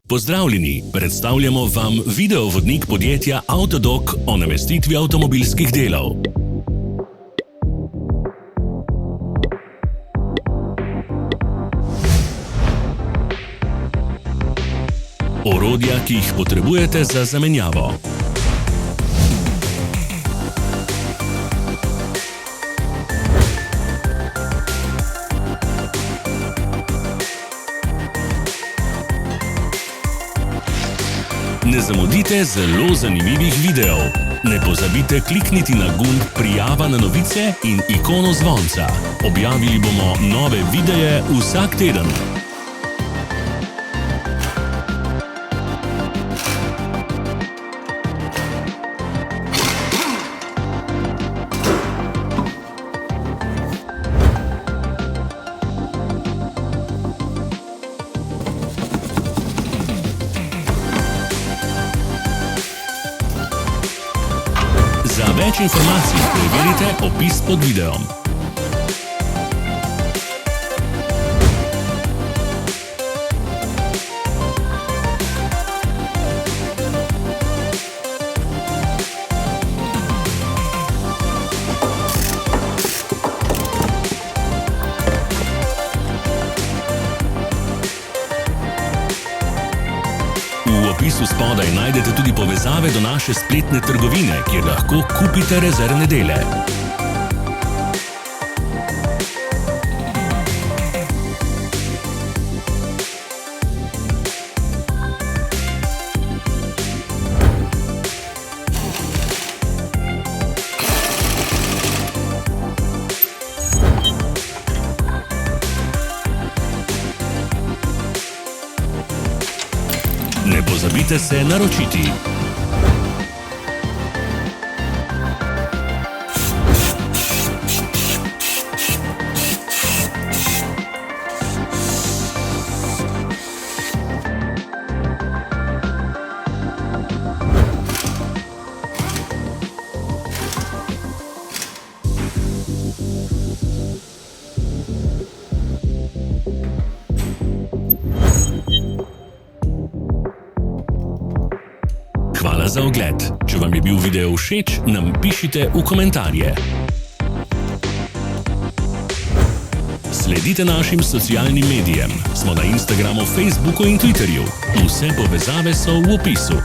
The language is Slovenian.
Pozdravljeni, predstavljamo vam videovodnik podjetja Autodoc o namestitvi avtomobilskih delov. Orodja, ki jih potrebujete za zamenjavo. Ne zamudite zelo zanimivih videov. Ne pozabite klikniti na gumb Prijava na novice in ikono zvonca. Objavili bomo nove videe vsak teden. Za več informacij preverite opis pod videom. V opisu spodaj najdete tudi povezave do naše spletne trgovine, kjer lahko kupite rezervne dele. Ne pozabite se naročiti. Hvala za ogled. Če vam je bil video všeč, nam pišite v komentarje. Sledite našim socialnim medijem. Smo na Instagramu, Facebooku in Twitterju. Vse povezave so v opisu.